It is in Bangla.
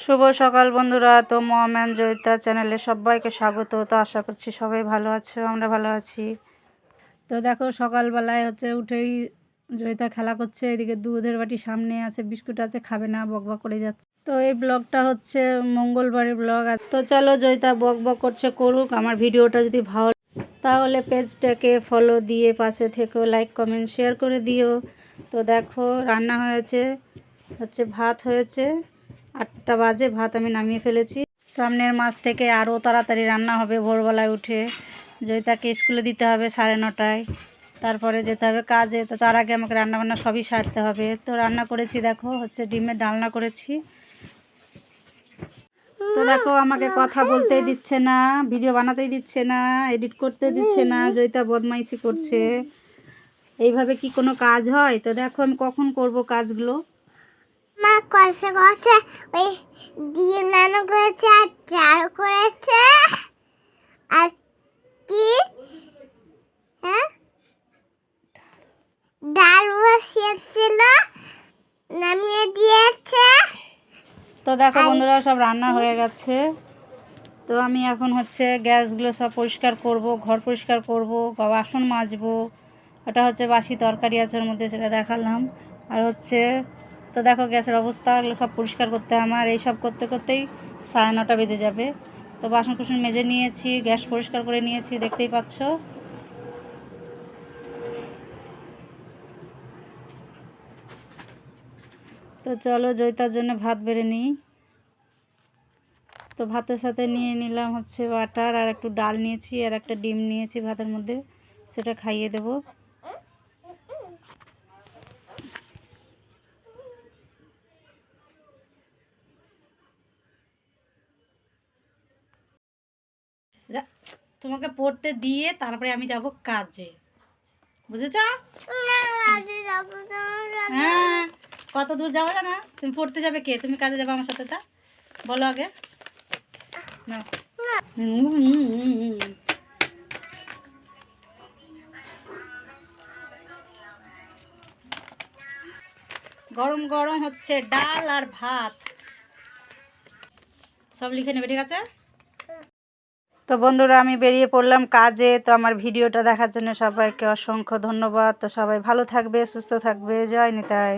শুভ সকাল বন্ধুরা। তো মম অ্যান্ড জয়িতা চ্যানেলে সবাইকে স্বাগত। তো আশা করছি সবাই ভালো আছো, আমরা ভালো আছি। তো দেখো সকালবেলায় উঠেই জয়িতা খেলা করছে, এদিকে দুধের বাটি সামনে আছে, বিস্কুট আছে, খাবে না, বকবক করে যাচ্ছে। তো এই ব্লগটা মঙ্গলবারের ব্লগ। তো চলো জয়িতা বকবক করছে করুক, আমার ভিডিওটা যদি ভালো তাহলে পেজটাকে ফলো দিয়ে পাশে থেকেও লাইক কমেন্ট শেয়ার করে দিও। তো দেখো রান্না হচ্ছে ভাত হয়েছে, 8টা বাজে, ভাত আমি নামিয়ে ফেলেছি। সামনের মাস থেকে আরও তাড়াতাড়ি রান্না হবে। ভোরবেলায় উঠে জয়িতাকে স্কুলে দিতে হবে 9:30টায়, তারপরে যেতে হবে কাজে। তো তার আগে আমাকে রান্নাবান্না সবই সারতে হবে। তো রান্না করেছি, দেখো ডিমের ডালনা করেছি। তো দেখো আমাকে কথা বলতেই দিচ্ছে না, ভিডিও বানাতেই দিচ্ছে না, এডিট করতে দিচ্ছে না, জয়িতা বদমাইশি করছে। এইভাবে কি কোনো কাজ হয়? তো দেখো আমি কখন করব কাজগুলো। মা কষে ওই ডিম নানো করেছে আর চাল করেছে আর কি ডাল বসিয়েছিল, নামিয়ে দিয়েছে। তো দেখো বন্ধুরা সব রান্না হয়ে গেছে। তো আমি এখন গ্যাসগুলো সব পরিষ্কার করব, ঘর পরিষ্কার করব, বাসন মাজবো। ওটা বাসি তরকারি আছে ওর মধ্যে, সেটা দেখালাম। আর তো দেখো গ্যাসের অবস্থা, এগুলো সব পরিষ্কার করতে আমার, এই সব করতে করতেই 9:30 বেজে যাবে। তো বাসন কুসন মেজে নিয়েছি, গ্যাস পরিষ্কার করে নিয়েছি, দেখতেই পাচ্ছ। তো চলো জয়িতার জন্য ভাত বেড়ে নিই। তো ভাতের সাথে নিয়ে নিলাম বাটার, আর একটু ডাল নিয়েছি, আর একটা ডিম নিয়েছি ভাতের মধ্যে, সেটা খাইয়ে দেব। তোমাকে পড়তে দিয়ে তারপরে আমি যাব কাজে, বুঝেছ? হ্যাঁ, কত দূর যাবো জানা? তুমি পড়তে যাবে কে, তুমি কাজে যাবে আমার সাথে? তা বলো আগে না। গরম গরম ডাল আর ভাত, সব লিখে নেবে, ঠিক আছে? তো বন্ধুরা আমি বেরিয়ে পড়লাম কাজে। তো আমার ভিডিওটা দেখার জন্য সবাইকে অসংখ্য ধন্যবাদ। তো সবাই ভালো থাকবে, সুস্থ থাকবে। জয় নিতাই।